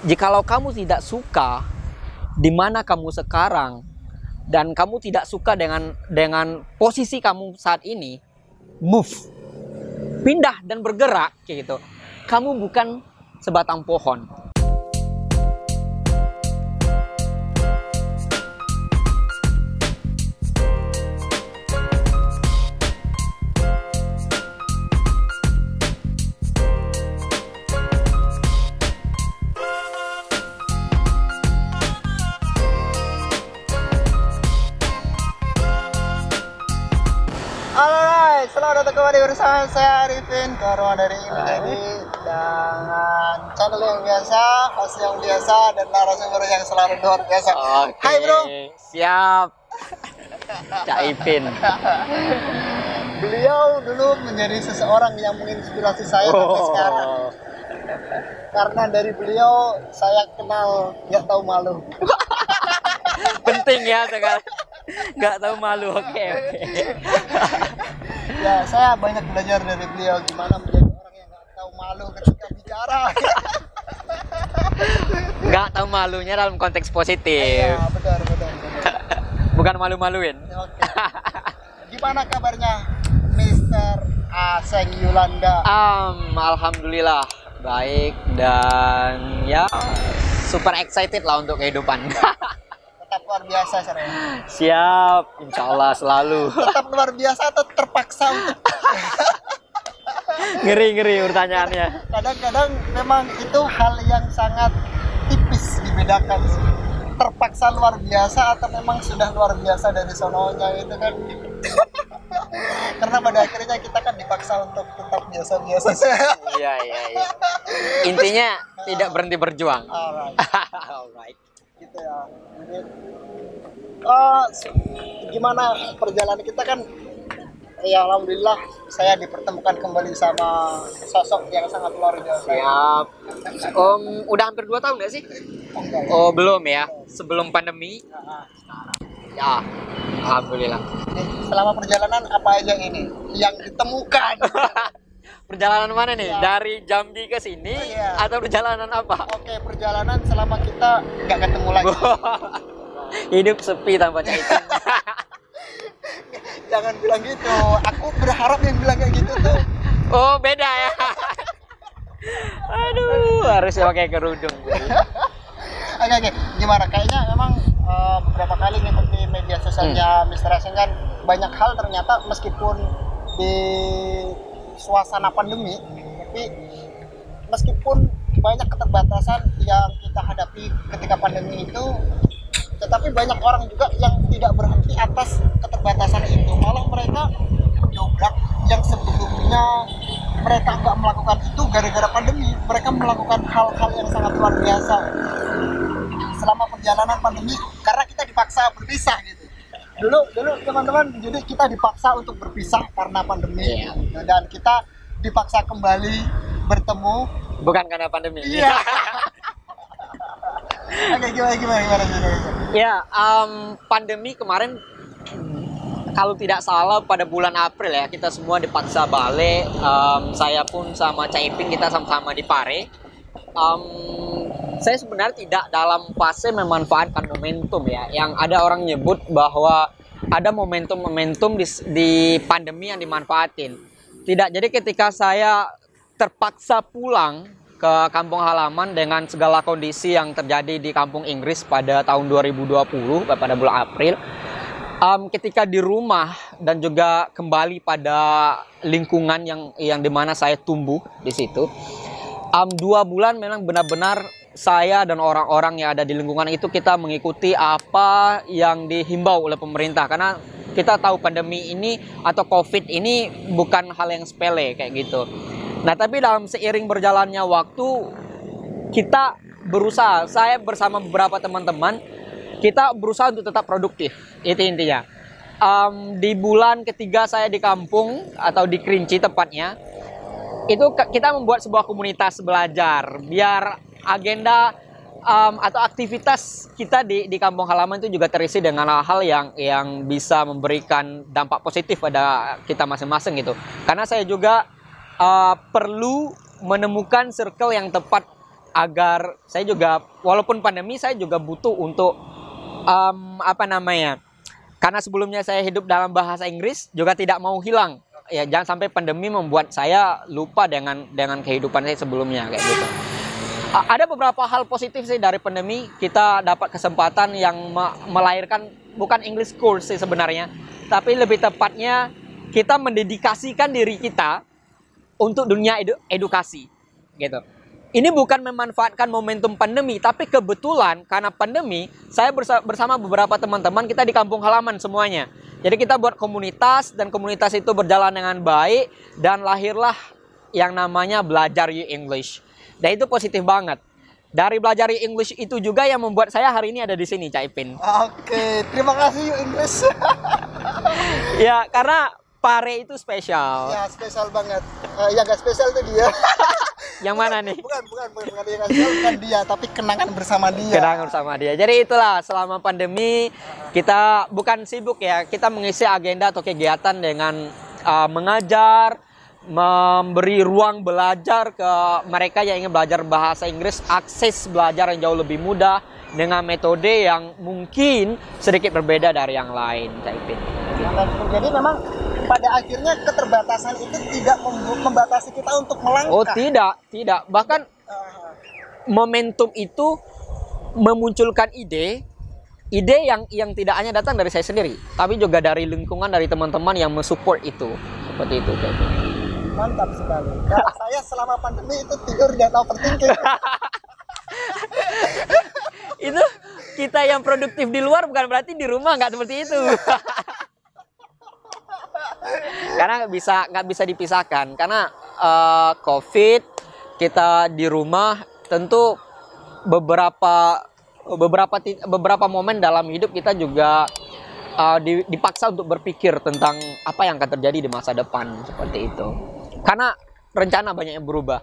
Jikalau kamu tidak suka di mana kamu sekarang dan kamu tidak suka dengan posisi kamu saat ini, move, pindah dan bergerak kayak gitu. Kamu bukan sebatang pohon. Alright, selamat datang kembali bersama saya Arifin ke ruang dari ini dengan channel yang biasa, host yang biasa, dan narasumber yang selalu luar biasa. Oke, Hai bro. siap. Cak Ipin. Beliau dulu menjadi seseorang yang menginspirasi saya sampai sekarang. Karena dari beliau saya kenal nggak tahu malu. Penting ya sekarang. Nggak tahu malu, oke. Ya, saya banyak belajar dari beliau gimana menjadi orang yang nggak tahu malu ketika bicara. Nggak tahu malunya dalam konteks positif. Ya, benar. Bukan malu-maluin. Oke. Gimana kabarnya, Mr. Aseng Yulanda? Alhamdulillah baik dan ya super excited lah untuk kehidupan. Tetap luar biasa, Seren. Siap, insya Allah selalu. Tetap luar biasa atau terpaksa untuk Ngeri pertanyaannya. kadang-kadang memang itu hal yang sangat tipis dibedakan sih. Terpaksa luar biasa atau memang sudah luar biasa dari sononya itu kan. Karena pada akhirnya kita kan dipaksa untuk tetap biasa-biasa saja. Iya. Intinya tidak berhenti berjuang. Alright. Alright. Gitu ya. Jadi, gimana perjalanan kita kan? Ya alhamdulillah saya dipertemukan kembali sama sosok yang sangat luar biasa. Siap. Udah hampir 2 tahun nggak sih? Enggak. Oh belum ya. Sebelum pandemi. Nah, Ya, alhamdulillah. selama perjalanan apa aja ini yang ditemukan? Perjalanan mana nih? Ya. Dari Jambi ke sini Iya. atau perjalanan apa? Oke, perjalanan selama kita nggak ketemu lagi. Hidup sepi tanpa cerita. Jangan bilang gitu. Aku berharap yang bilang kayak gitu tuh. Oh, beda ya. Aduh, harusnya pakai kerudung. Oke. Gimana? Kayaknya memang beberapa kali ngikuti media sosialnya Mr. Aseng kan banyak hal ternyata meskipun di suasana pandemi, tapi meskipun banyak keterbatasan yang kita hadapi ketika pandemi itu, tetapi banyak orang juga yang tidak berhenti atas keterbatasan itu. Malah mereka mendobrak yang sebelumnya mereka nggak melakukan itu gara-gara pandemi. Mereka melakukan hal-hal yang sangat luar biasa selama perjalanan pandemi karena kita dipaksa berpisah gitu. Dulu teman-teman, jadi kita dipaksa untuk berpisah karena pandemi. Iya. Dan kita dipaksa kembali bertemu. Bukan karena pandemi. Iya. Oke, gimana? Ya, pandemi kemarin kalau tidak salah pada bulan April ya, kita semua dipaksa balik. Saya pun sama Cak Ipin, kita sama-sama di Pare. Saya sebenarnya tidak dalam fase memanfaatkan momentum ya. Yang ada orang nyebut bahwa ada momentum-momentum di pandemi yang dimanfaatin. Tidak, jadi ketika saya terpaksa pulang ke kampung halaman dengan segala kondisi yang terjadi di kampung Inggris pada tahun 2020 pada bulan April, ketika di rumah dan juga kembali pada lingkungan yang dimana saya tumbuh di situ, 2 bulan memang benar-benar saya dan orang-orang yang ada di lingkungan itu kita mengikuti apa yang dihimbau oleh pemerintah, karena kita tahu pandemi ini atau COVID ini bukan hal yang sepele kayak gitu. Nah, tapi dalam seiring berjalannya waktu kita berusaha, saya bersama beberapa teman-teman, kita berusaha untuk tetap produktif. Itu intinya. Di bulan ketiga saya di kampung atau di Kerinci tepatnya, itu kita membuat sebuah komunitas belajar biar agenda atau aktivitas kita di kampung halaman itu juga terisi dengan hal-hal yang bisa memberikan dampak positif pada kita masing-masing gitu. Karena saya juga perlu menemukan circle yang tepat agar saya juga, walaupun pandemi, saya juga butuh untuk apa namanya, karena sebelumnya saya hidup dalam bahasa Inggris juga tidak mau hilang ya, jangan sampai pandemi membuat saya lupa dengan kehidupan saya sebelumnya kayak gitu. Ada beberapa hal positif sih dari pandemi. Kita dapat kesempatan yang melahirkan bukan English course sih sebenarnya, tapi lebih tepatnya kita mendedikasikan diri kita untuk dunia edukasi gitu. Ini bukan memanfaatkan momentum pandemi, tapi kebetulan karena pandemi, saya bersama beberapa teman-teman kita di kampung halaman semuanya. Jadi kita buat komunitas, dan komunitas itu berjalan dengan baik, dan lahirlah yang namanya Belajar You English. Dan itu positif banget. Dari Belajar You English itu juga yang membuat saya hari ini ada di sini, Cak Ipin. Oke, terima kasih You English. Ya, karena Pare itu spesial. Ya, spesial banget. Yang gak spesial itu dia. Yang mana nih? Bukan yang gak spesial, bukan dia, tapi kenangan bersama dia. Kenangan bersama dia. Jadi itulah, selama pandemi kita bukan sibuk ya, kita mengisi agenda atau kegiatan dengan mengajar, memberi ruang belajar ke mereka yang ingin belajar bahasa Inggris, akses belajar yang jauh lebih mudah dengan metode yang mungkin sedikit berbeda dari yang lain, Cak Ipin. Jadi memang pada akhirnya keterbatasan itu tidak membatasi kita untuk melangkah. Oh tidak. Bahkan momentum itu memunculkan ide yang tidak hanya datang dari saya sendiri, tapi juga dari lingkungan, dari teman-teman yang mensupport itu. Seperti itu. Mantap sekali. Kalau saya selama pandemi itu tidur dan overthinking. Itu kita yang produktif di luar bukan berarti di rumah nggak seperti itu. Karena nggak bisa dipisahkan. Karena COVID, kita di rumah, tentu beberapa momen dalam hidup kita juga dipaksa untuk berpikir tentang apa yang akan terjadi di masa depan, seperti itu. Karena rencana banyak yang berubah.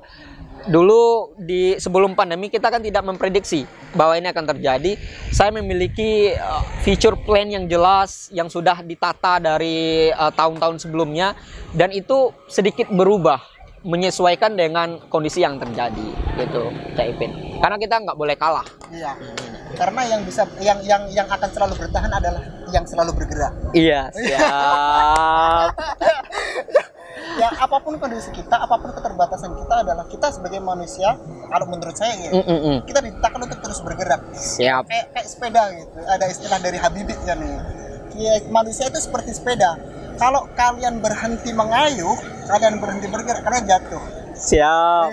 Dulu sebelum pandemi kita kan tidak memprediksi bahwa ini akan terjadi. Saya memiliki future plan yang jelas, yang sudah ditata dari tahun-tahun sebelumnya, dan itu sedikit berubah menyesuaikan dengan kondisi yang terjadi, gitu, Cak Ipin. Karena kita nggak boleh kalah. Iya. Karena yang akan selalu bertahan adalah yang selalu bergerak. Iya, siap. Ya, apapun kondisi kita, apapun keterbatasan kita, adalah kita sebagai manusia, kalau menurut saya ya, kita diciptakan untuk terus bergerak. Siap. Kayak sepeda gitu. Ada istilah dari Habibie kan nih. Manusia itu seperti sepeda. Kalau kalian berhenti mengayuh, kalian berhenti bergerak, karena jatuh. Siap.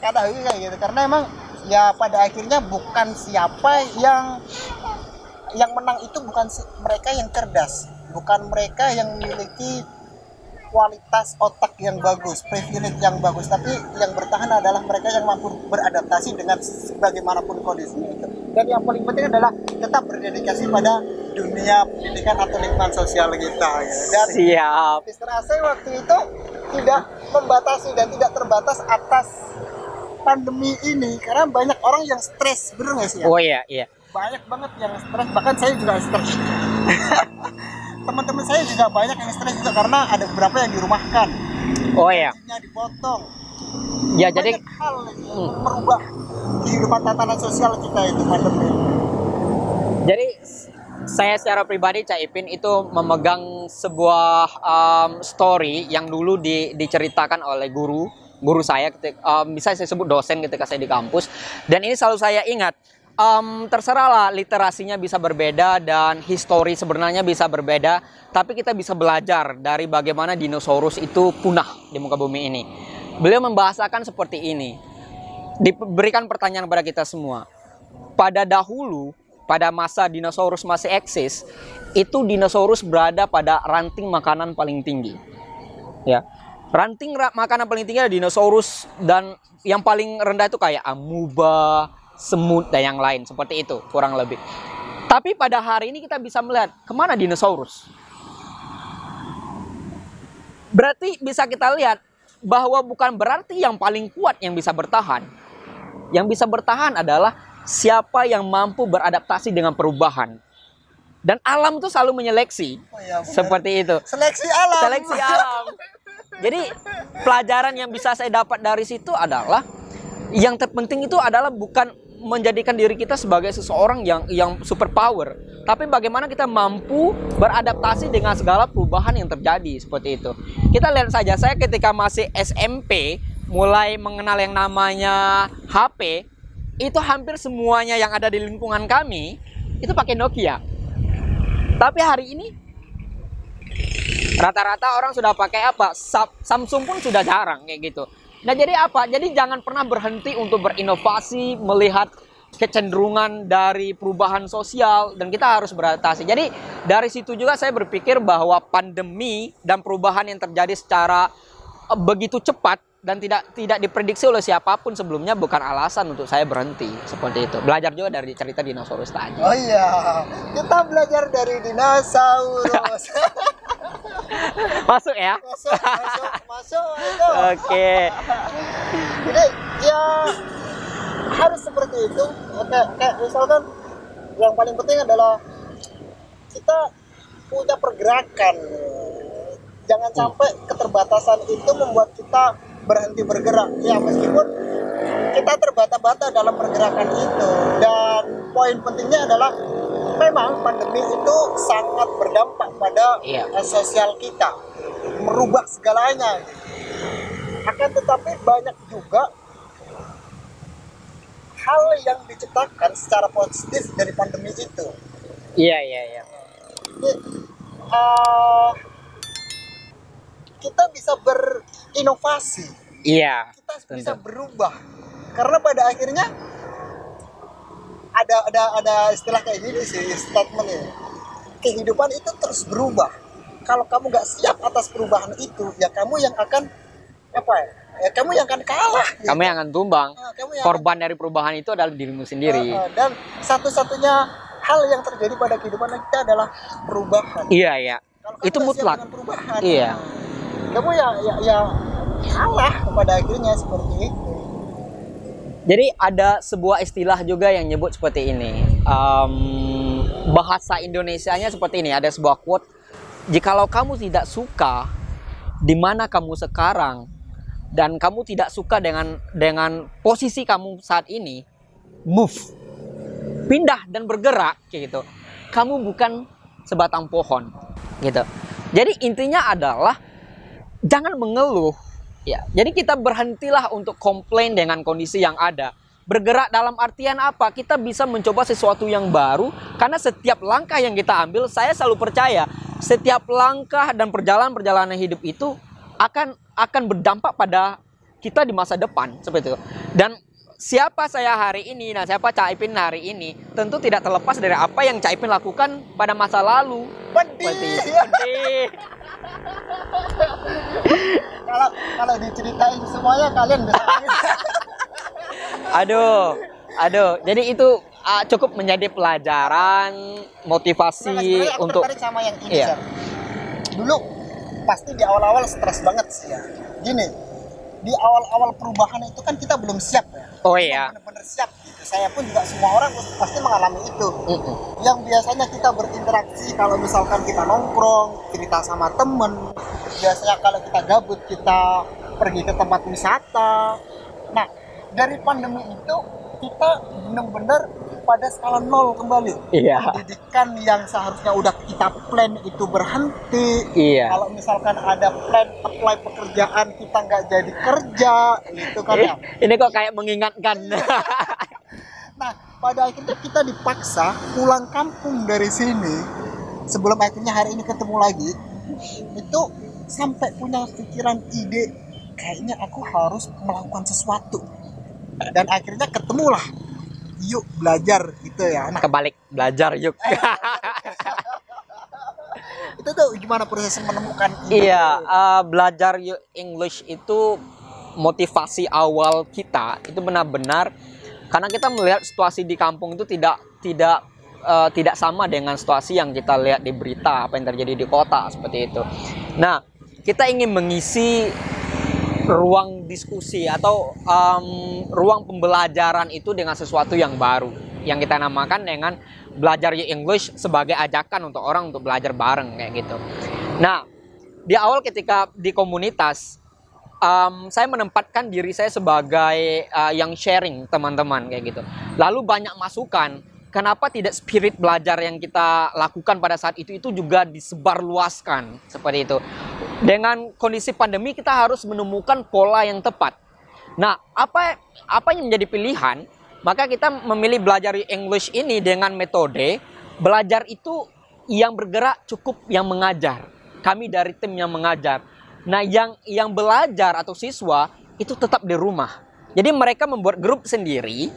Kata kayak gitu. Karena emang ya pada akhirnya bukan siapa yang menang itu bukan mereka yang cerdas, bukan mereka yang memiliki kualitas otak yang bagus, privilege yang bagus, tapi yang bertahan adalah mereka yang mampu beradaptasi dengan bagaimanapun kondisinya itu. Dan yang paling penting adalah tetap berdedikasi pada dunia pendidikan atau lingkungan sosial kita. Dan siap. Mister waktu itu tidak membatasi dan tidak terbatas atas pandemi ini, karena banyak orang yang stres, bener nggak sih ya? Oh iya. Banyak banget yang stres, bahkan saya juga stres. Teman-teman saya juga banyak yang stres juga karena ada beberapa yang dirumahkan. Oh iya. Gajinya dipotong. Ya, banyak jadi hal yang merubah kehidupan tatanan sosial kita itu pandemi. Jadi saya secara pribadi, Cak Ipin, itu memegang sebuah story yang dulu diceritakan oleh guru saya, bisa saya sebut dosen ketika saya di kampus, dan ini selalu saya ingat. Terserahlah literasinya bisa berbeda dan histori sebenarnya bisa berbeda, tapi kita bisa belajar dari bagaimana dinosaurus itu punah di muka bumi ini. Beliau membahasakan seperti ini, diberikan pertanyaan kepada kita semua. Pada dahulu, pada masa dinosaurus masih eksis, itu dinosaurus berada pada ranting makanan paling tinggi. Ya, ranting makanan paling tinggi adalah dinosaurus, dan yang paling rendah itu kayak amuba, semut, dan yang lain seperti itu kurang lebih. Tapi pada hari ini kita bisa melihat kemana dinosaurus. Berarti bisa kita lihat bahwa bukan berarti yang paling kuat yang bisa bertahan. Yang bisa bertahan adalah siapa yang mampu beradaptasi dengan perubahan. Dan alam itu selalu menyeleksi. Oh iya, seperti itu. Seleksi alam. Jadi pelajaran yang bisa saya dapat dari situ adalah Yang terpenting itu adalah bukan menjadikan diri kita sebagai seseorang yang super power, tapi bagaimana kita mampu beradaptasi dengan segala perubahan yang terjadi seperti itu. Kita lihat saja, saya ketika masih SMP mulai mengenal yang namanya HP, itu hampir semuanya yang ada di lingkungan kami itu pakai Nokia. Tapi hari ini rata-rata orang sudah pakai apa? Samsung pun sudah jarang kayak gitu. Nah, jadi apa? Jadi jangan pernah berhenti untuk berinovasi, melihat kecenderungan dari perubahan sosial, dan kita harus beradaptasi. Jadi dari situ juga saya berpikir bahwa pandemi dan perubahan yang terjadi secara begitu cepat dan tidak diprediksi oleh siapapun sebelumnya bukan alasan untuk saya berhenti seperti itu. Belajar juga dari cerita dinosaurus tadi. Oh iya, kita belajar dari dinosaurus. Masuk ya? Masuk. Oke. Jadi ya harus seperti itu. Kayak misalkan yang paling penting adalah kita punya pergerakan. Jangan sampai keterbatasan itu membuat kita berhenti bergerak. Ya, meskipun kita terbata-bata dalam pergerakan itu. Dan poin pentingnya adalah memang pandemi itu sangat berdampak pada sosial kita, merubah segalanya. Akan tetapi banyak juga hal yang diciptakan secara positif dari pandemi itu. Iya. Jadi, kita bisa berinovasi. Iya. Kita bisa berubah. Karena pada akhirnya ada istilah kayak gini sih, statement ini. Kehidupan itu terus berubah. Kalau kamu nggak siap atas perubahan itu, ya kamu yang akan kamu yang akan kalah. Gitu. Kamu yang akan tumbang. Korban dari perubahan itu adalah dirimu sendiri. Dan satu-satunya hal yang terjadi pada kehidupan kita adalah perubahan. Iya. Itu mutlak. Iya. Kamu ya kalah pada akhirnya seperti itu. Jadi ada sebuah istilah juga yang nyebut seperti ini. Bahasa Indonesianya seperti ini. Ada sebuah quote. Jikalau kamu tidak suka di mana kamu sekarang dan kamu tidak suka dengan posisi kamu saat ini, move, pindah dan bergerak kayak gitu. Kamu bukan sebatang pohon, gitu. Jadi intinya adalah jangan mengeluh. Ya, jadi kita berhentilah untuk komplain dengan kondisi yang ada. Bergerak dalam artian apa? Kita bisa mencoba sesuatu yang baru, karena setiap langkah yang kita ambil, saya selalu percaya, setiap langkah dan perjalanan hidup itu akan berdampak pada kita di masa depan, seperti itu. Dan siapa saya hari ini, nah siapa Cak Ipin hari ini, tentu tidak terlepas dari apa yang Cak Ipin lakukan pada masa lalu. Pedih. Kalau diceritain semuanya kalian bisa. Aduh. Jadi itu cukup menjadi pelajaran, motivasi untuk. Tertarik sama yang ini, Dulu pasti di awal-awal stres banget sih ya. Gini, di awal-awal perubahan itu kan kita belum siap ya. Oh iya. Benar-benar siap gitu. Saya pun juga semua orang pasti mengalami itu. Yang biasanya kita berinteraksi kalau misalkan kita nongkrong, cerita sama temen. Biasanya kalau kita gabut kita pergi ke tempat wisata. Nah, dari pandemi itu kita benar-benar pada skala nol kembali. Iya. Pendidikan yang seharusnya udah kita plan itu berhenti. Iya. Kalau misalkan ada plan apply pekerjaan kita nggak jadi kerja, gitu kan ya. Ini kok kayak mengingatkan. Nah, pada akhirnya kita dipaksa pulang kampung dari sini. Sebelum akhirnya hari ini ketemu lagi, itu sampai punya pikiran ide, kayaknya aku harus melakukan sesuatu. Dan akhirnya ketemulah, yuk belajar gitu ya. Nah, Kebalik, belajar yuk. Itu tuh gimana proses menemukan ide? Iya, belajar yuk English itu motivasi awal kita itu benar-benar karena kita melihat situasi di kampung itu tidak sama dengan situasi yang kita lihat di berita, apa yang terjadi di kota seperti itu. Nah, kita ingin mengisi ruang diskusi atau ruang pembelajaran itu dengan sesuatu yang baru yang kita namakan dengan belajar English sebagai ajakan untuk orang untuk belajar bareng kayak gitu. Nah, di awal ketika di komunitas saya menempatkan diri saya sebagai yang sharing teman-teman kayak gitu. Lalu banyak masukan. Kenapa tidak spirit belajar yang kita lakukan pada saat itu juga disebarluaskan seperti itu. Dengan kondisi pandemi kita harus menemukan pola yang tepat. Nah, apa yang menjadi pilihan? Maka kita memilih belajar English ini dengan metode belajar itu yang bergerak cukup yang mengajar. Kami dari tim yang mengajar. Nah, yang belajar atau siswa itu tetap di rumah. Jadi mereka membuat grup sendiri.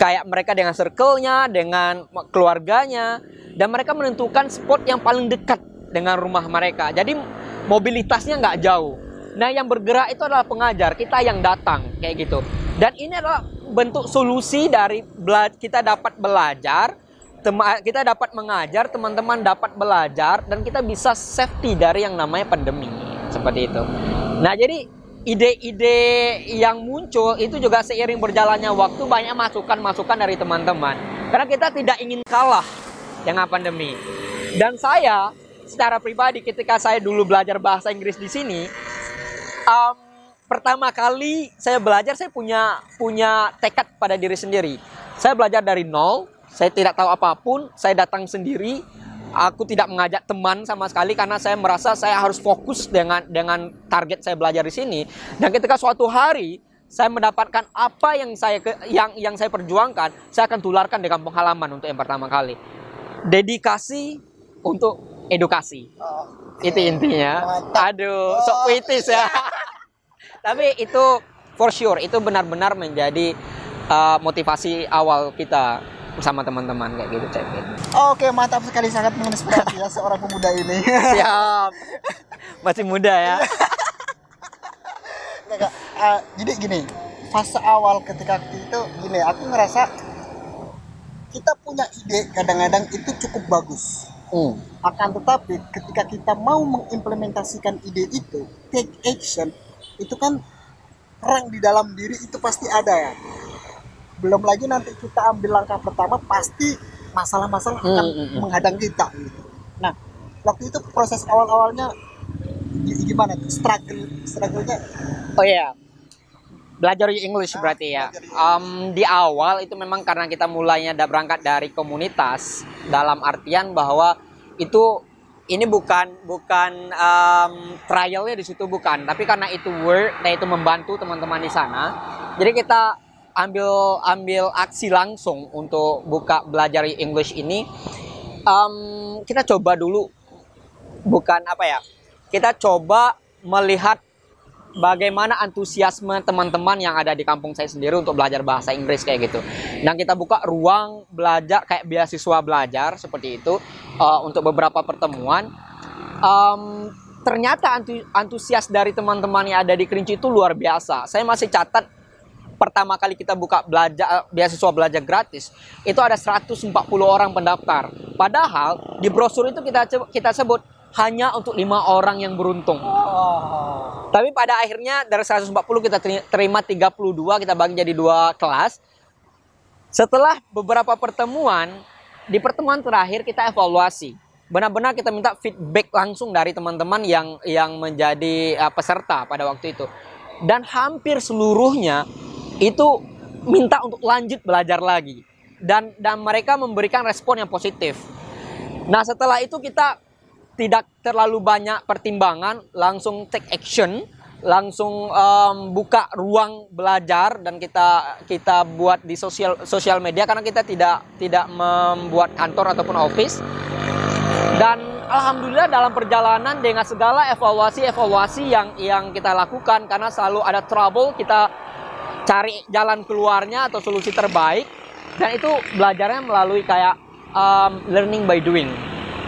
Kayak mereka dengan circle-nya, dengan keluarganya, dan mereka menentukan spot yang paling dekat dengan rumah mereka. Jadi mobilitasnya nggak jauh. Nah, yang bergerak itu adalah pengajar, kita yang datang kayak gitu. Dan ini adalah bentuk solusi dari kita dapat belajar, kita dapat mengajar, teman-teman dapat belajar, dan kita bisa safety dari yang namanya pandemi seperti itu. Nah, jadi ide-ide yang muncul itu juga seiring berjalannya waktu banyak masukan-masukan dari teman-teman. Karena kita tidak ingin kalah dengan pandemi. Dan saya secara pribadi ketika saya dulu belajar bahasa Inggris di sini, pertama kali saya belajar saya punya tekad pada diri sendiri. Saya belajar dari nol, saya tidak tahu apapun, saya datang sendiri. Aku tidak mengajak teman sama sekali karena saya merasa saya harus fokus dengan target saya belajar di sini. Dan ketika suatu hari saya mendapatkan apa yang saya perjuangkan, saya akan tularkan dengan pengalaman untuk yang pertama kali. Dedikasi untuk edukasi. Itu intinya. Aduh, sok puitis ya. Tapi itu for sure, itu benar-benar menjadi motivasi awal kita bersama teman-teman kayak gitu, Cevin. Oke, mantap sekali, sangat menginspirasi ya seorang pemuda ini. Siap. Masih muda ya. Jadi gini, fase awal ketika itu gini, aku ngerasa kita punya ide kadang-kadang itu cukup bagus. Akan tetapi ketika kita mau mengimplementasikan ide itu, take action, itu kan perang di dalam diri itu pasti ada ya. Belum lagi nanti kita ambil langkah pertama pasti masalah-masalah akan menghadang kita gitu. Nah, waktu itu proses awal-awalnya gimana? Struggle-nya? Oh iya. Belajar English berarti ya. Di awal itu memang karena kita mulainya berangkat dari komunitas, dalam artian bahwa ini bukan trialnya di situ bukan, tapi karena itu work, yaitu membantu teman-teman di sana. Jadi kita ambil aksi langsung untuk buka belajar English ini. Kita coba dulu, kita coba melihat bagaimana antusiasme teman-teman yang ada di kampung saya sendiri untuk belajar bahasa Inggris kayak gitu. Dan kita buka ruang belajar kayak beasiswa belajar seperti itu untuk beberapa pertemuan. Ternyata antusias dari teman-teman yang ada di Kerinci itu luar biasa. Saya masih catat pertama kali kita buka beasiswa belajar gratis, itu ada 140 orang pendaftar. Padahal di brosur itu kita sebut hanya untuk 5 orang yang beruntung. Tapi pada akhirnya dari 140 kita terima 32, kita bagi jadi 2 kelas. Setelah beberapa pertemuan, di pertemuan terakhir kita evaluasi. Benar-benar kita minta feedback langsung dari teman-teman yang menjadi peserta pada waktu itu. Dan hampir seluruhnya itu minta untuk lanjut belajar lagi. Dan mereka memberikan respon yang positif. Nah, setelah itu kita tidak terlalu banyak pertimbangan, langsung take action, langsung buka ruang belajar, dan kita buat di sosial media karena kita tidak membuat kantor ataupun office. Dan alhamdulillah dalam perjalanan dengan segala evaluasi yang kita lakukan, karena selalu ada trouble, kita cari jalan keluarnya atau solusi terbaik. Dan itu belajarnya melalui kayak learning by doing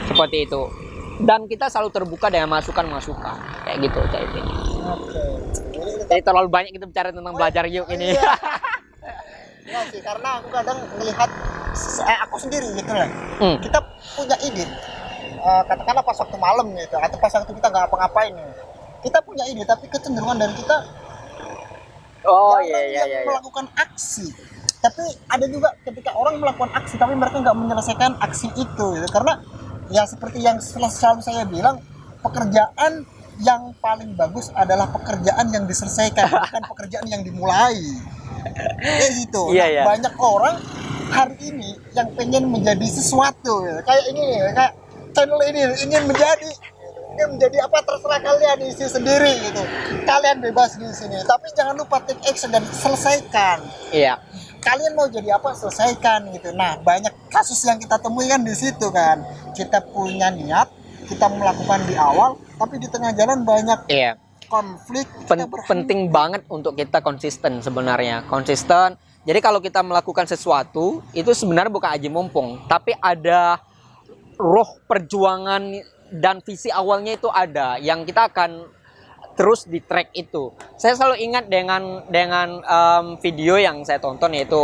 seperti itu. Dan kita selalu terbuka dengan masukan-masukan kayak gitu, Cevin. Jadi terlalu banyak kita bicara tentang belajar yuk ini. Iya. Ya sih, karena aku kadang melihat aku sendiri gitu lah. Kita punya ide, katakanlah pas waktu malam gitu, atau pas waktu kita nggak apa-ngapain nih. Kita punya ide, tapi kecenderungan dari kita melakukan aksi. Tapi ada juga ketika orang melakukan aksi, tapi mereka nggak menyelesaikan aksi itu gitu. Karena ya seperti yang selalu saya bilang, pekerjaan yang paling bagus adalah pekerjaan yang diselesaikan, bukan pekerjaan yang dimulai. Kayak gitu. Iya, Nah, iya. banyak orang hari ini yang pengen menjadi sesuatu, kayak ini, kayak channel ini ingin menjadi apa, terserah kalian isi sendiri gitu. Kalian bebas di sini, tapi jangan lupa take action dan selesaikan. Iya. Kalian mau jadi apa, selesaikan gitu. Nah, banyak kasus yang kita temui kan di situ kan. Kita punya niat, kita melakukan di awal, tapi di tengah jalan banyak Iya. konflik. Kita berhenti. Penting banget untuk kita konsisten sebenarnya. Konsisten. Jadi kalau kita melakukan sesuatu itu sebenarnya bukan aji mumpung, tapi ada roh perjuangan dan visi awalnya itu ada yang kita akan terus di track itu. Saya selalu ingat dengan video yang saya tonton, yaitu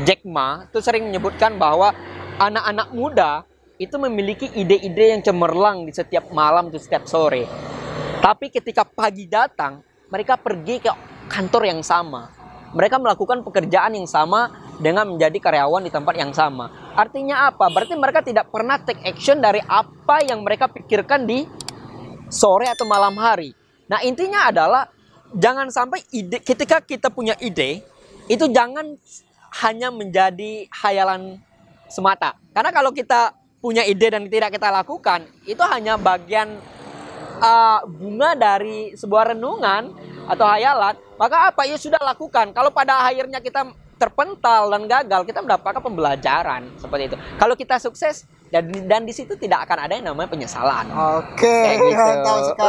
Jack Ma itu sering menyebutkan bahwa anak-anak muda itu memiliki ide-ide yang cemerlang di setiap malam, di setiap sore. Tapi ketika pagi datang, mereka pergi ke kantor yang sama. Mereka melakukan pekerjaan yang sama dengan menjadi karyawan di tempat yang sama. Artinya apa? Berarti mereka tidak pernah take action dari apa yang mereka pikirkan di sore atau malam hari. Nah, intinya adalah jangan sampai ide, ketika kita punya ide, itu jangan hanya menjadi khayalan semata. Karena kalau kita punya ide dan tidak kita lakukan, itu hanya bagian bunga dari sebuah renungan atau hayalan. Maka apa? Ya sudah lakukan. Kalau pada akhirnya kita terpental dan gagal, kita mendapatkan pembelajaran seperti itu. Kalau kita sukses, dan di situ tidak akan ada yang namanya penyesalan. Oke, Kayak gitu. mantap sekali.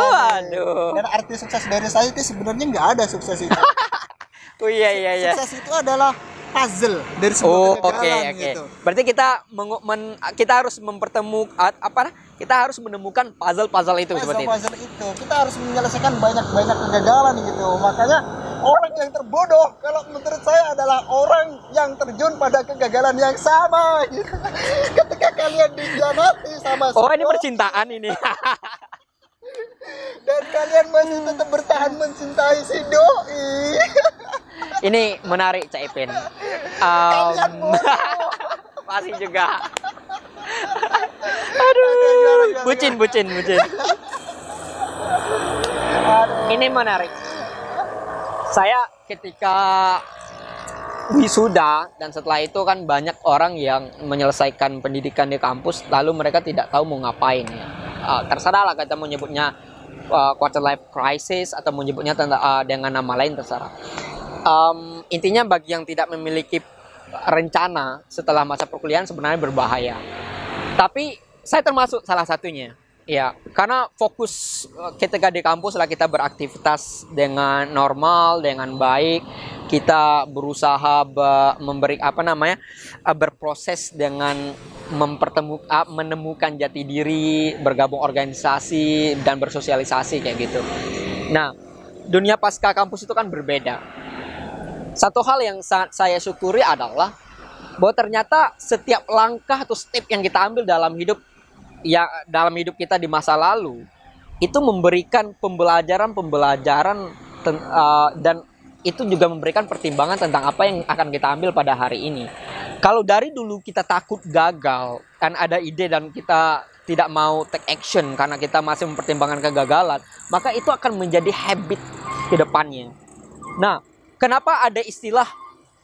Waduh. Dan arti sukses dari saya itu sebenarnya nggak ada sukses itu. Oh iya. Sukses itu adalah puzzle dari sebuah Oh, kegagalan oke. gitu. Berarti kita harus mempertemukan kita harus menemukan puzzle itu seperti itu. Puzzle itu kita harus menyelesaikan banyak kegagalan gitu. Makanya orang yang terbodoh kalau menurut saya adalah orang yang terjun pada kegagalan yang sama gitu. Ketika kalian dihianati sama Oh, semua, ini percintaan ini. dan kalian masih tetap bertahan mencintai si doi. Ini menarik, Cak Ipin. Kalian bodoh. Masih juga. Gimana? Bucin. Ini menarik. Saya ketika wisuda dan setelah itu kan banyak orang yang menyelesaikan pendidikan di kampus, lalu mereka tidak tahu mau ngapain ya. Terserah lah kita mau nyebutnya quarter life crisis atau mau nyebutnya dengan nama lain, terserah. Intinya bagi yang tidak memiliki rencana setelah masa perkuliahan sebenarnya berbahaya. Tapi saya termasuk salah satunya. Ya, karena fokus ketika di kampus lah kita beraktivitas dengan normal, dengan baik. Kita berusaha berproses dengan menemukan jati diri, bergabung organisasi dan bersosialisasi kayak gitu. Nah, dunia pasca kampus itu kan berbeda. Satu hal yang sangat saya syukuri adalah bahwa ternyata setiap langkah atau step yang kita ambil dalam hidup kita di masa lalu itu memberikan pembelajaran dan itu juga memberikan pertimbangan tentang apa yang akan kita ambil pada hari ini. Kalau dari dulu kita takut gagal, kan ada ide dan kita tidak mau take action karena kita masih mempertimbangkan kegagalan, maka itu akan menjadi habit ke depannya. Nah, kenapa ada istilah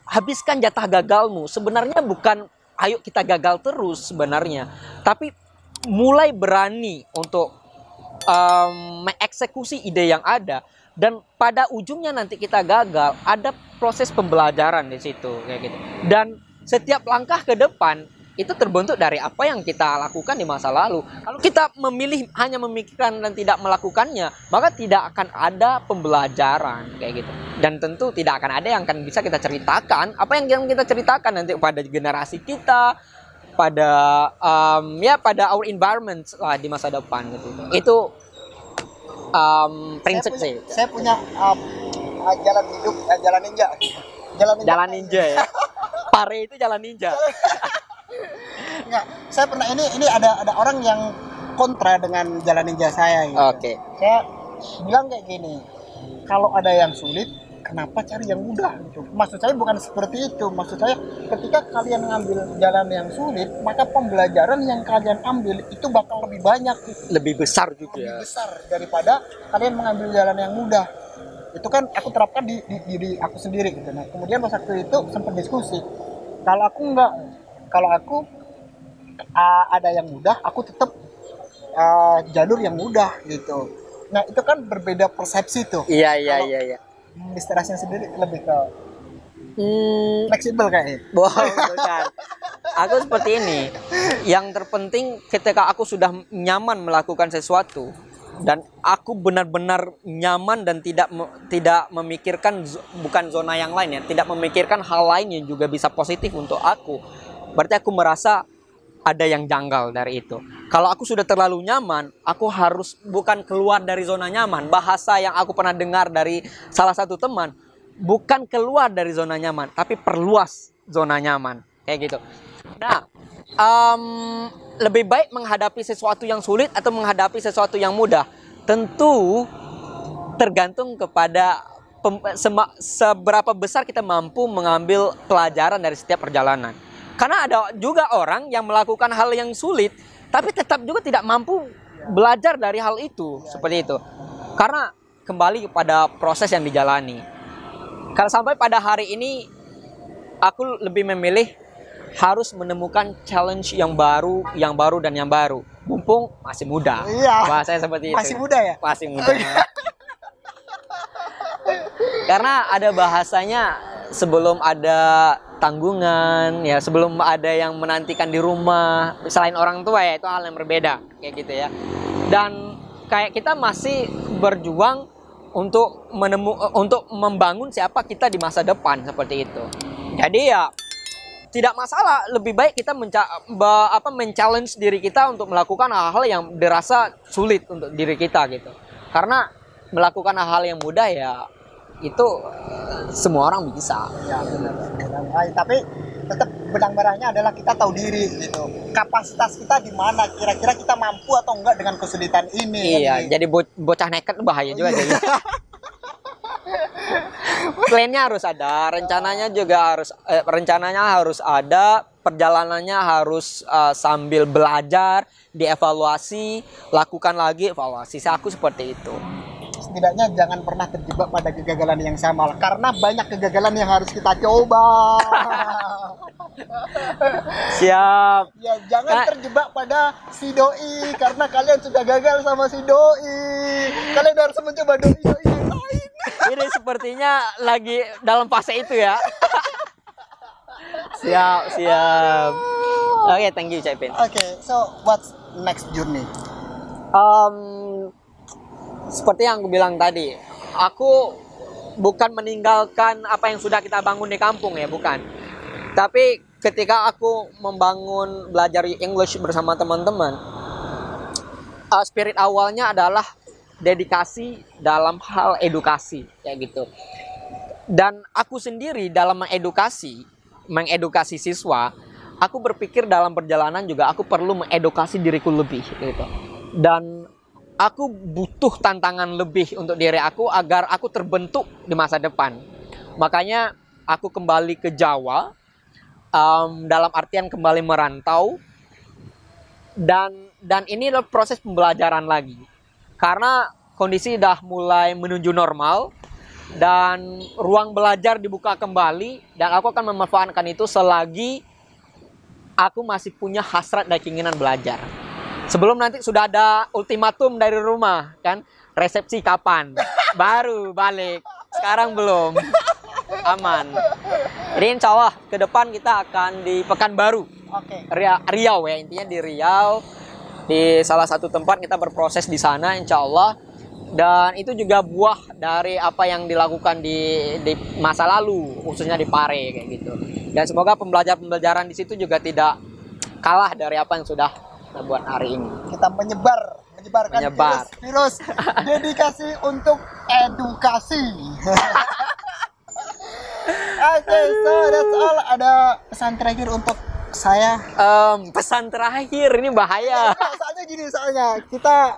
habiskan jatah gagalmu? Sebenarnya bukan ayo kita gagal terus sebenarnya, tapi mulai berani untuk mengeksekusi ide yang ada, dan pada ujungnya nanti kita gagal, ada proses pembelajaran di situ kayak gitu. Dan setiap langkah ke depan itu terbentuk dari apa yang kita lakukan di masa lalu. Kalau kita memilih hanya memikirkan dan tidak melakukannya, maka tidak akan ada pembelajaran kayak gitu. Dan tentu tidak akan ada yang akan bisa kita ceritakan. Apa yang kita ceritakan nanti pada generasi kita, pada our environment lah di masa depan gitu. Itu prinsip sih. Saya punya jalan hidup, jalan ninja. Jalan ninja ya. Pare itu jalan ninja. Enggak, saya pernah ini ada orang yang kontra dengan jalan ninja saya gitu. Oke. Saya bilang kayak gini, kalau ada yang sulit, kenapa cari yang mudah gitu. Maksud saya bukan seperti itu. Maksud saya ketika kalian ngambil jalan yang sulit, maka pembelajaran yang kalian ambil itu bakal lebih banyak, Lebih besar juga lebih ya. besar daripada kalian mengambil jalan yang mudah. Itu kan aku terapkan di diri aku sendiri gitu. Nah, kemudian pas waktu itu sempat diskusi. Kalau aku enggak, kalau aku ada yang mudah, aku tetap jalur yang mudah gitu. Nah, itu kan berbeda persepsi tuh. Iya. Mister Asin sendiri lebih ke fleksibel kayaknya. Bukan. Aku seperti ini. Yang terpenting ketika aku sudah nyaman melakukan sesuatu dan aku benar-benar nyaman dan tidak memikirkan bukan zona yang lain ya, tidak memikirkan hal lain yang juga bisa positif untuk aku. Berarti aku merasa ada yang janggal dari itu. Kalau aku sudah terlalu nyaman, aku harus bukan keluar dari zona nyaman. Bahasa yang aku pernah dengar dari salah satu teman, bukan keluar dari zona nyaman, tapi perluas zona nyaman. Kayak gitu. Nah, lebih baik menghadapi sesuatu yang sulit atau menghadapi sesuatu yang mudah. Tentu tergantung kepada seberapa besar kita mampu mengambil pelajaran dari setiap perjalanan. Karena ada juga orang yang melakukan hal yang sulit, tapi tetap juga tidak mampu belajar dari hal itu, seperti itu. Karena kembali kepada proses yang dijalani. Kalau sampai pada hari ini, aku lebih memilih harus menemukan challenge yang baru dan yang baru. Mumpung masih muda. Iya. Bahasanya seperti itu. Masih muda ya? Masih muda. Karena ada bahasanya sebelum ada tanggungan ya, sebelum ada yang menantikan di rumah selain orang tua ya, itu hal yang berbeda kayak gitu ya. Dan kayak kita masih berjuang untuk membangun siapa kita di masa depan seperti itu. Jadi ya tidak masalah, lebih baik kita men-challenge diri kita untuk melakukan hal-hal yang dirasa sulit untuk diri kita gitu. Karena melakukan hal-hal yang mudah ya itu semua orang bisa. Ya benar. Tapi tetap benang merahnya adalah kita tahu diri gitu. Kapasitas kita di mana? Kira-kira kita mampu atau enggak dengan kesulitan ini? Iya, kan, jadi bocah nekat bahaya juga jadi. Plannya harus ada, rencananya harus ada, perjalanannya harus sambil belajar, dievaluasi, lakukan lagi evaluasi. Aku seperti itu. Setidaknya jangan pernah terjebak pada kegagalan yang sama, karena banyak kegagalan yang harus kita coba. Siap. Ya jangan terjebak pada si doi, karena kalian sudah gagal sama si doi. Kalian harus mencoba doi yang lain. Ini sepertinya lagi dalam fase itu ya. Siap. Oke, thank you Caipin. Oke, so what's next journey? Seperti yang aku bilang tadi, aku bukan meninggalkan apa yang sudah kita bangun di kampung ya, bukan. Tapi ketika aku membangun belajar English bersama teman-teman, spirit awalnya adalah dedikasi dalam hal edukasi kayak gitu. Dan aku sendiri dalam mengedukasi siswa, aku berpikir dalam perjalanan juga aku perlu mengedukasi diriku lebih gitu. Dan aku butuh tantangan lebih untuk diri aku agar aku terbentuk di masa depan. Makanya aku kembali ke Jawa, dalam artian kembali merantau, dan ini adalah proses pembelajaran lagi. Karena kondisi sudah mulai menuju normal dan ruang belajar dibuka kembali, dan aku akan memanfaatkan itu selagi aku masih punya hasrat dan keinginan belajar. Sebelum nanti sudah ada ultimatum dari rumah kan, resepsi kapan, baru balik. Sekarang belum, aman. Jadi insya Allah ke depan kita akan di Pekanbaru. Oke. Riau ya, intinya di Riau, di salah satu tempat kita berproses di sana insya Allah. Dan itu juga buah dari apa yang dilakukan di masa lalu, khususnya di Pare kayak gitu. Dan semoga pembelajaran di situ juga tidak kalah dari apa yang sudah kita buat hari ini. Kita menyebarkan virus dedikasi untuk edukasi. Oke, so that's all. Ada pesan terakhir untuk saya? Pesan terakhir ini bahaya. Soalnya kita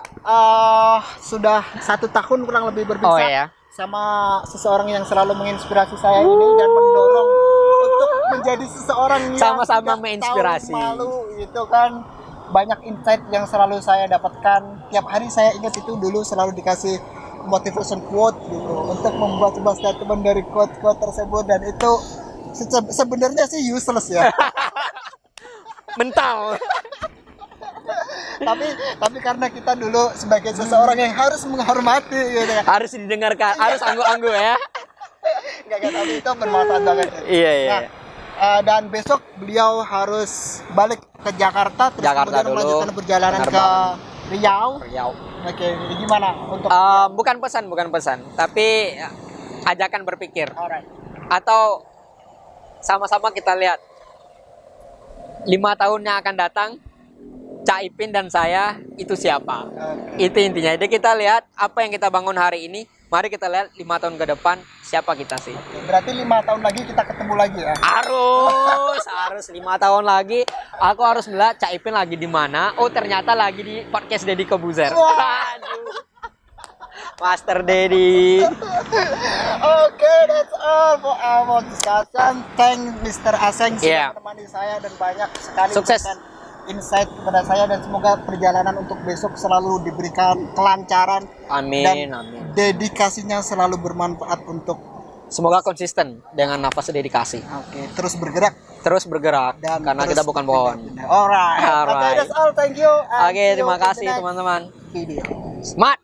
sudah 1 tahun kurang lebih berpisah. Oh ya. sama seseorang yang selalu menginspirasi saya ini dan mendorong untuk menjadi seseorang yang Sama-sama tidak menginspirasi. tahu malu gitu kan. Banyak insight yang selalu saya dapatkan. Tiap hari saya ingat itu dulu selalu dikasih motivation quote gitu untuk membuat sebuah statement dari quote-quote tersebut, dan itu sebenarnya sih useless ya. Mental. tapi karena kita dulu sebagai seseorang yang harus menghormati gitu kan. Harus didengarkan, harus anggu-anggu ya. Enggak, tapi itu bermanfaat banget. Iya, iya. Nah, dan besok beliau harus balik ke Jakarta, terus Jakarta kemudian dulu, melanjutkan perjalanan ke penerbangan. Riau. Riau. Oke, ini gimana untuk Bukan pesan, tapi ajakan berpikir. alright. Atau sama-sama kita lihat 5 tahun yang akan datang, Cak Ipin dan saya itu siapa? Oke. Itu intinya. Jadi kita lihat apa yang kita bangun hari ini. Mari kita lihat 5 tahun ke depan siapa kita sih. Berarti 5 tahun lagi kita ketemu lagi ya. Harus 5 tahun lagi. Aku harus melihat Cak Ipin lagi di mana. Oh, ternyata lagi di podcast Deddy Kobuzer. Aduh. Master Deddy. Oke, that's all for our discussion. Thank Mr. Aseng sudah Yeah. menemani saya dan banyak sekali Sukses. memberikan insight kepada saya, dan semoga perjalanan untuk besok selalu diberikan kelancaran Amin, dan amin. dedikasinya selalu bermanfaat untuk Semoga konsisten dengan nafas dedikasi. terus bergerak Terus bergerak dan karena terus kita bukan pohon. Alright. Oke, Alright. that's all. Thank you. And Oke, see you terima in the kasih next teman-teman. video. Smart.